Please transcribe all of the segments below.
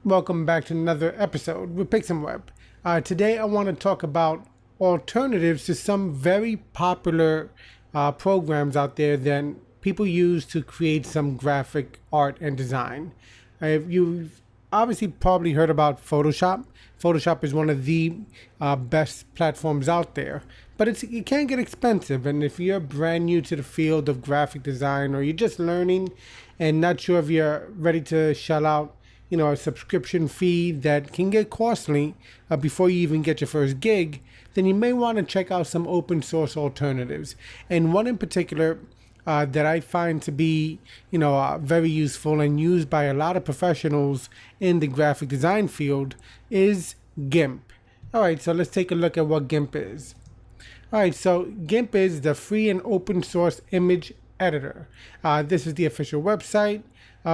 Welcome back to another episode with Pixelweb. Today I want to talk about alternatives to some very popular programs out there that people use to create some graphic art and design. You've obviously probably heard about Photoshop. Photoshop is one of the best platforms out there, but it can get expensive. And if you're brand new to the field of graphic design, or you're just learning and not sure if you're ready to shell out a subscription fee that can get costly before you even get your first gig, then you may want to check out some open source alternatives. And one in particular that I find to be, very useful and used by a lot of professionals in the graphic design field is GIMP. All right, so let's take a look at what GIMP is. All right, so GIMP is the free and open source image editor. This is the official website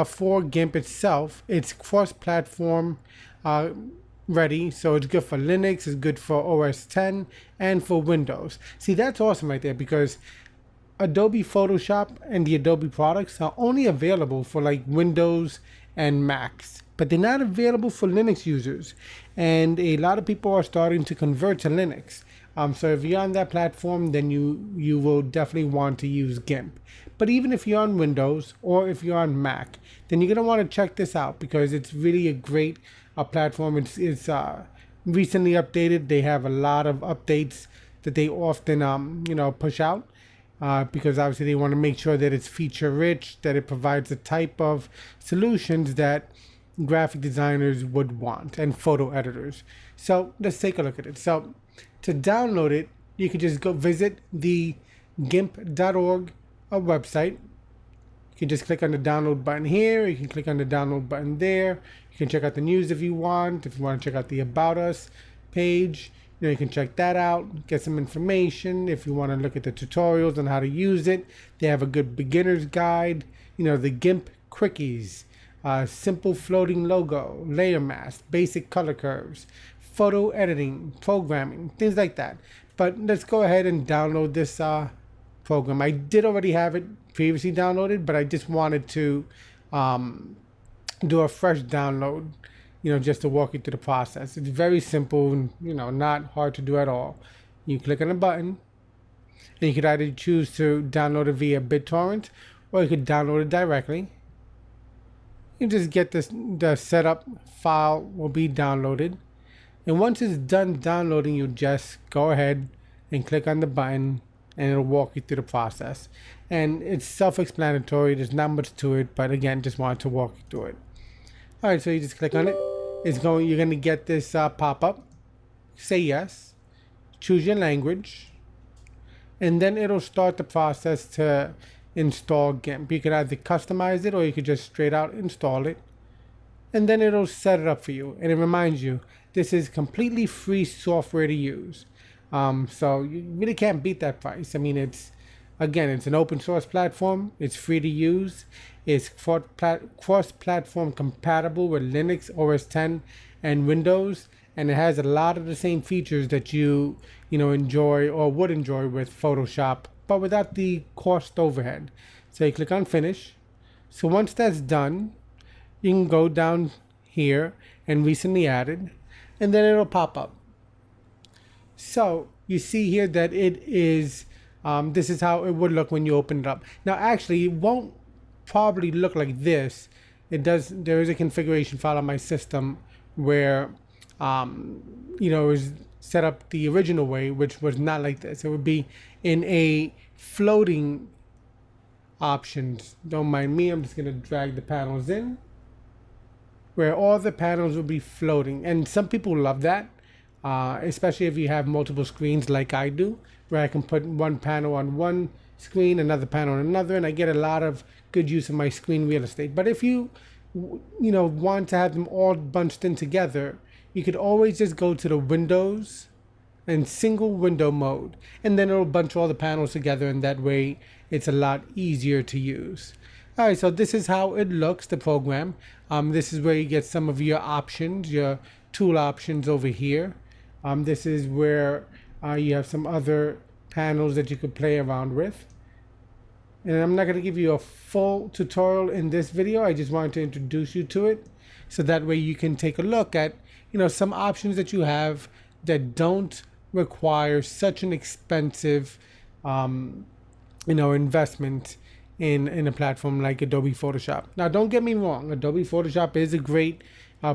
for GIMP itself. It's cross-platform ready, so it's good for Linux, it's good for OS 10, and for Windows. See, that's awesome right there, because Adobe Photoshop and the Adobe products are only available for like Windows and Macs, but they're not available for Linux users. And a lot of people are starting to convert to Linux. So if you're on that platform, then you will definitely want to use GIMP. But even if you're on Windows or if you're on Mac, then you're going to want to check this out, because it's really a great platform. It's recently updated. They have a lot of updates that they often push out. Because obviously they want to make sure that it's feature rich, that it provides the type of solutions that graphic designers would want and photo editors. So let's take a look at it. So to download it, you can just go visit the GIMP.org website. You can just click on the download button here. You can click on the download button there. You can check out the news if you want. If you want to check out the About Us page, you can check that out, get some information. If you want to look at the tutorials on how to use it, they have a good beginner's guide. The GIMP quickies, simple floating logo, layer mask, basic color curves, photo editing, programming, things like that. But let's go ahead and download this program. I did already have it previously downloaded, but I just wanted to do a fresh download, just to walk you through the process. It's very simple and, not hard to do at all. You click on a button, and you could either choose to download it via BitTorrent, or you could download it directly. You just get the setup file will be downloaded. And once it's done downloading, you just go ahead and click on the button, and it'll walk you through the process. And it's self-explanatory. There's not much to it, but again, just wanted to walk you through it. All right, so you just click on it. You're going to get this pop-up. Say yes. Choose your language. And then it'll start the process to install GIMP. You could either customize it, or you could just straight out install it. And then it'll set it up for you. And it reminds you, this is completely free software to use. So you really can't beat that price. I mean, it's an open source platform. It's free to use. It's cross-platform compatible with Linux, OS 10, and Windows, and it has a lot of the same features that you enjoy or would enjoy with Photoshop, but without the cost overhead. So you click on Finish. So once that's done, you can go down here and Recently Added, and then it'll pop up. So you see here that it is. This is how it would look when you open it up. Now, actually, it won't probably look like this. It does. There is a configuration file on my system where, it was set up the original way, which was not like this. It would be in a floating options. Don't mind me. I'm just gonna drag the panels in, where all the panels will be floating, and some people love that. Especially if you have multiple screens like I do, where I can put one panel on one screen, another panel on another, and I get a lot of good use of my screen real estate. But if you want to have them all bunched in together, you could always just go to the Windows and single window mode, and then it'll bunch all the panels together, and that way it's a lot easier to use. All right, so this is how it looks, the program. This is where you get some of your options, your tool options over here. This is where you have some other panels that you could play around with. And I'm not going to give you a full tutorial in this video. I just wanted to introduce you to it, so that way you can take a look at, some options that you have that don't require such an expensive, investment in a platform like Adobe Photoshop. Now, don't get me wrong. Adobe Photoshop is a great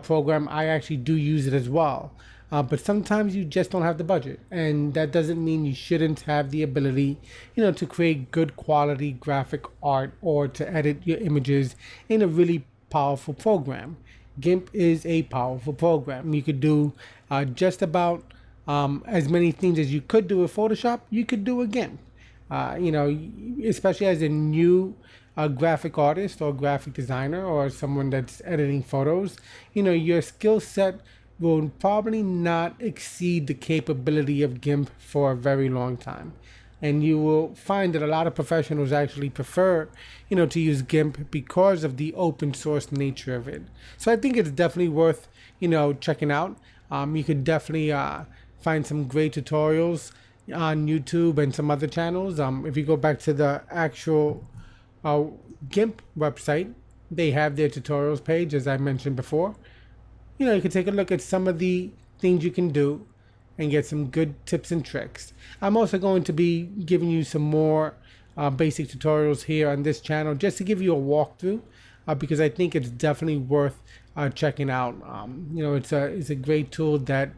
program. I actually do use it as well. But sometimes you just don't have the budget, and that doesn't mean you shouldn't have the ability, to create good quality graphic art or to edit your images in a really powerful program. GIMP is a powerful program. You could do just about as many things as you could do with Photoshop, you could do with GIMP. Especially as a new graphic artist or graphic designer or someone that's editing photos, your skill set will probably not exceed the capability of GIMP for a very long time. And you will find that a lot of professionals actually prefer, to use GIMP because of the open source nature of it. So I think it's definitely worth, checking out. You could definitely find some great tutorials on YouTube and some other channels. If you go back to the actual GIMP website, they have their tutorials page, as I mentioned before. You can take a look at some of the things you can do and get some good tips and tricks. I'm also going to be giving you some more basic tutorials here on this channel, just to give you a walkthrough, because I think it's definitely worth checking out. It's a great tool that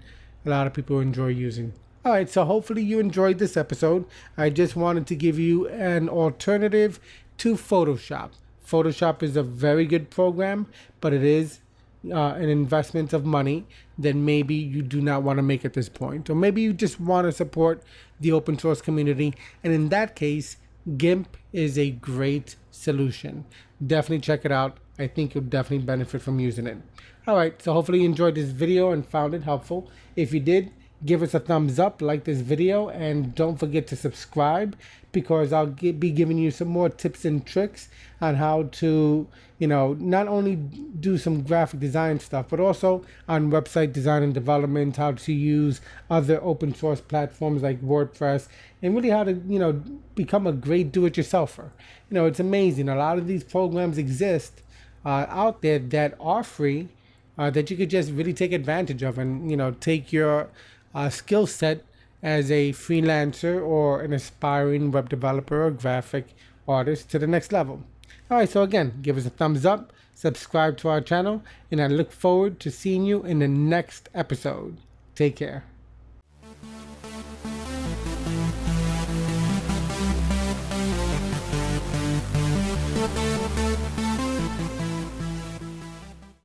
a lot of people enjoy using. All right, so hopefully you enjoyed this episode. I just wanted to give you an alternative to Photoshop. Photoshop is a very good program, but it is an investment of money that maybe you do not want to make at this point, or maybe you just want to support the open source community, and in that case, GIMP is a great solution. Definitely check it out. I think you'll definitely benefit from using it. All right, so hopefully you enjoyed this video and found it helpful. If you did, give us a thumbs up, like this video, and don't forget to subscribe, because I'll be giving you some more tips and tricks on how to, not only do some graphic design stuff, but also on website design and development, how to use other open source platforms like WordPress, and really how to, become a great do-it-yourselfer. It's amazing. A lot of these programs exist out there that are free, that you could just really take advantage of, and, take your skill set as a freelancer or an aspiring web developer or graphic artist to the next level. All right, so again, give us a thumbs up, subscribe to our channel, and I look forward to seeing you in the next episode. Take care.